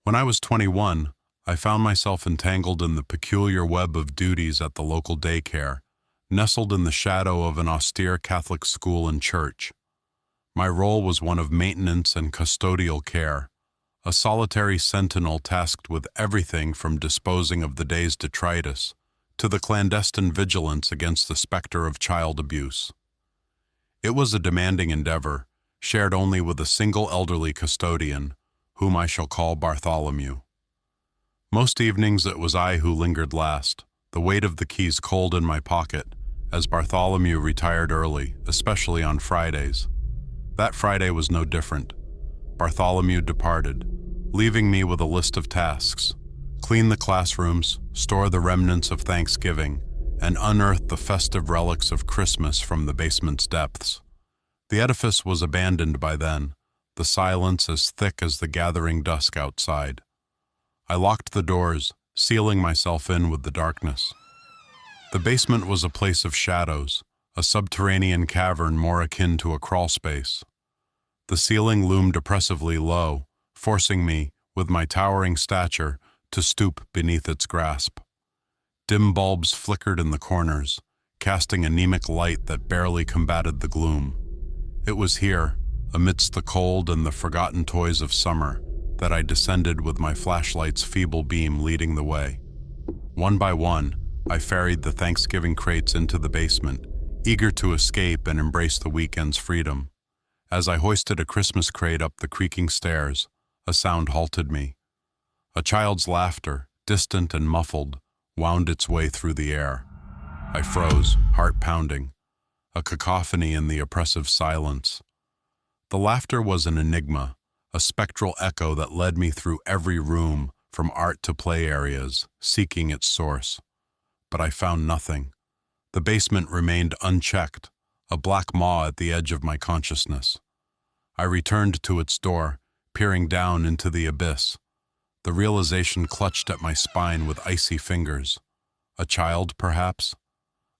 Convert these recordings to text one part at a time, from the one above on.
When I was 21, I found myself entangled in the peculiar web of duties at the local daycare, nestled in the shadow of an austere Catholic school and church. My role was one of maintenance and custodial care, a solitary sentinel tasked with everything from disposing of the day's detritus to the clandestine vigilance against the specter of child abuse. It was a demanding endeavor, shared only with a single elderly custodian, whom I shall call Bartholomew. Most evenings it was I who lingered last, the weight of the keys cold in my pocket, as Bartholomew retired early, especially on Fridays. That Friday was no different. Bartholomew departed, leaving me with a list of tasks: clean the classrooms, store the remnants of Thanksgiving, and unearth the festive relics of Christmas from the basement's depths. The edifice was abandoned by then, the silence as thick as the gathering dusk outside. I locked the doors, sealing myself in with the darkness. The basement was a place of shadows, a subterranean cavern more akin to a crawl space. The ceiling loomed oppressively low, forcing me, with my towering stature, to stoop beneath its grasp. Dim bulbs flickered in the corners, casting anemic light that barely combated the gloom. It was here, amidst the cold and the forgotten toys of summer, that I descended with my flashlight's feeble beam leading the way. One by one, I ferried the Thanksgiving crates into the basement, eager to escape and embrace the weekend's freedom. As I hoisted a Christmas crate up the creaking stairs, a sound halted me. A child's laughter, distant and muffled, wound its way through the air. I froze, heart pounding, a cacophony in the oppressive silence. The laughter was an enigma, a spectral echo that led me through every room, from art to play areas, seeking its source. But I found nothing. The basement remained unchecked, a black maw at the edge of my consciousness. I returned to its door, peering down into the abyss. The realization clutched at my spine with icy fingers. A child, perhaps?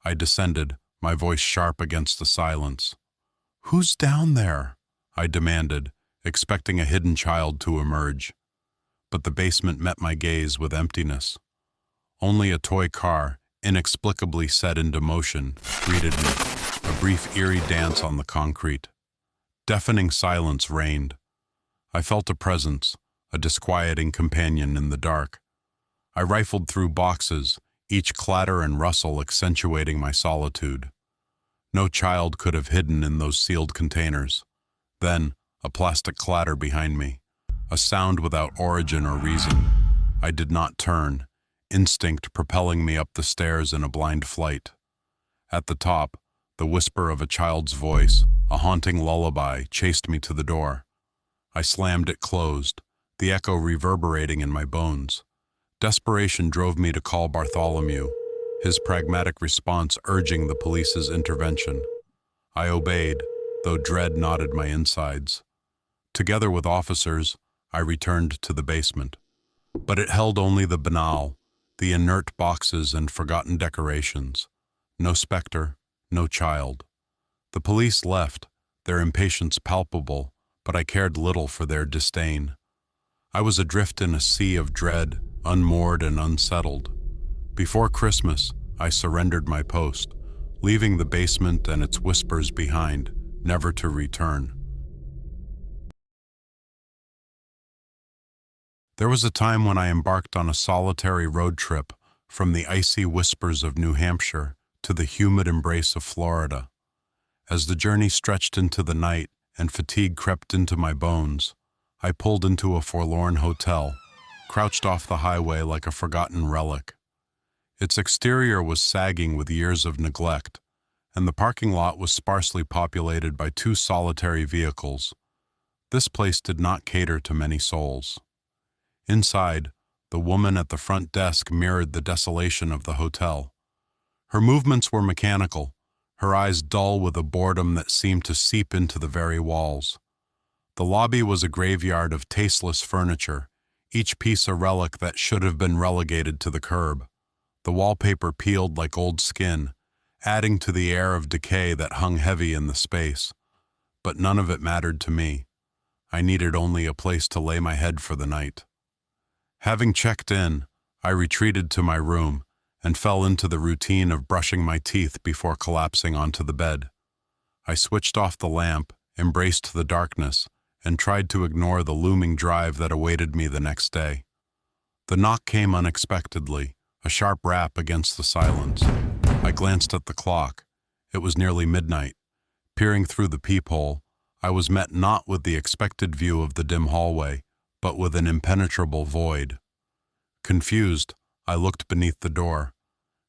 I descended, my voice sharp against the silence. "Who's down there?" I demanded, expecting a hidden child to emerge. But the basement met my gaze with emptiness. Only a toy car, inexplicably set into motion, greeted me, a brief eerie dance on the concrete. Deafening silence reigned. I felt a presence, a disquieting companion in the dark. I rifled through boxes, each clatter and rustle accentuating my solitude. No child could have hidden in those sealed containers. Then, a plastic clatter behind me, a sound without origin or reason. I did not turn, instinct propelling me up the stairs in a blind flight. At the top, the whisper of a child's voice, a haunting lullaby, chased me to the door. I slammed it closed, the echo reverberating in my bones. Desperation drove me to call Bartholomew, his pragmatic response urging the police's intervention. I obeyed, though dread knotted my insides. Together with officers, I returned to the basement. But it held only the banal, the inert boxes and forgotten decorations. No specter, no child. The police left, their impatience palpable, but I cared little for their disdain. I was adrift in a sea of dread, unmoored and unsettled. Before Christmas, I surrendered my post, leaving the basement and its whispers behind, never to return. There was a time when I embarked on a solitary road trip from the icy whispers of New Hampshire to the humid embrace of Florida. As the journey stretched into the night and fatigue crept into my bones, I pulled into a forlorn hotel, crouched off the highway like a forgotten relic. Its exterior was sagging with years of neglect, and the parking lot was sparsely populated by two solitary vehicles. This place did not cater to many souls. Inside, the woman at the front desk mirrored the desolation of the hotel. Her movements were mechanical, her eyes dull with a boredom that seemed to seep into the very walls. The lobby was a graveyard of tasteless furniture, each piece a relic that should have been relegated to the curb. The wallpaper peeled like old skin, adding to the air of decay that hung heavy in the space. But none of it mattered to me. I needed only a place to lay my head for the night. Having checked in, I retreated to my room and fell into the routine of brushing my teeth before collapsing onto the bed. I switched off the lamp, embraced the darkness, and tried to ignore the looming drive that awaited me the next day. The knock came unexpectedly, a sharp rap against the silence. I glanced at the clock. It was nearly midnight. Peering through the peephole, I was met not with the expected view of the dim hallway, but with an impenetrable void. Confused, I looked beneath the door.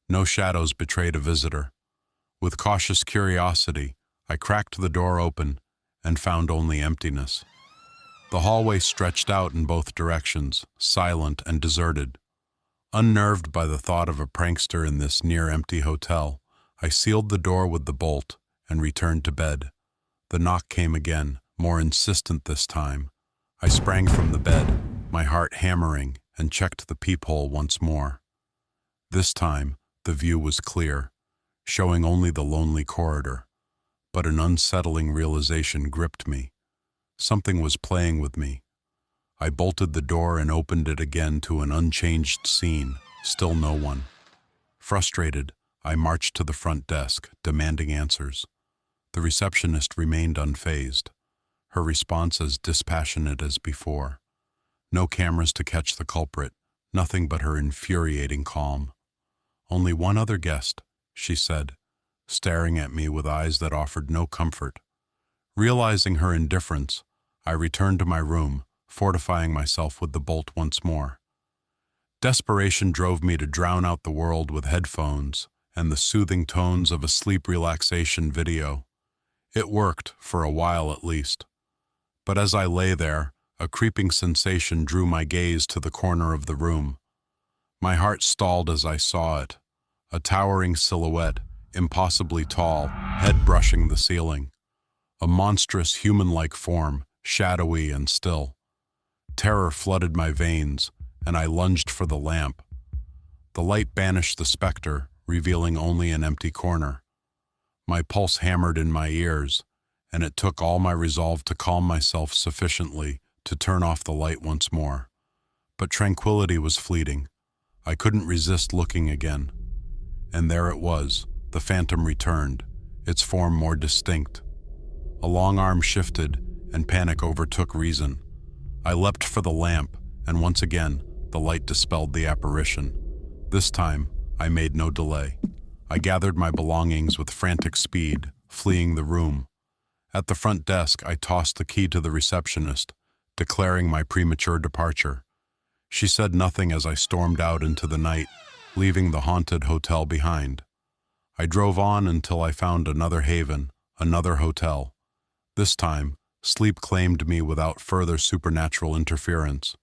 No shadows betrayed a visitor. With cautious curiosity, I cracked the door open and found only emptiness. The hallway stretched out in both directions, silent and deserted. Unnerved by the thought of a prankster in this near-empty hotel, I sealed the door with the bolt and returned to bed. The knock came again, more insistent this time. I sprang from the bed, my heart hammering, and checked the peephole once more. This time, the view was clear, showing only the lonely corridor. But an unsettling realization gripped me. Something was playing with me. I bolted the door and opened it again to an unchanged scene, still no one. Frustrated, I marched to the front desk, demanding answers. The receptionist remained unfazed, her response as dispassionate as before. No cameras to catch the culprit, nothing but her infuriating calm. "Only one other guest," she said, staring at me with eyes that offered no comfort. Realizing her indifference, I returned to my room, fortifying myself with the bolt once more. Desperation drove me to drown out the world with headphones and the soothing tones of a sleep relaxation video. It worked, for a while at least. But as I lay there, a creeping sensation drew my gaze to the corner of the room. My heart stalled as I saw it, a towering silhouette, impossibly tall, head brushing the ceiling. A monstrous human-like form, shadowy and still. Terror flooded my veins, and I lunged for the lamp. The light banished the specter, revealing only an empty corner. My pulse hammered in my ears, and it took all my resolve to calm myself sufficiently to turn off the light once more. But tranquility was fleeting. I couldn't resist looking again. And there it was, the phantom returned, its form more distinct. A long arm shifted, and panic overtook reason. I leapt for the lamp, and once again, the light dispelled the apparition. This time, I made no delay. I gathered my belongings with frantic speed, fleeing the room. At the front desk, I tossed the key to the receptionist, declaring my premature departure. She said nothing as I stormed out into the night, leaving the haunted hotel behind. I drove on until I found another haven, another hotel. This time, sleep claimed me without further supernatural interference.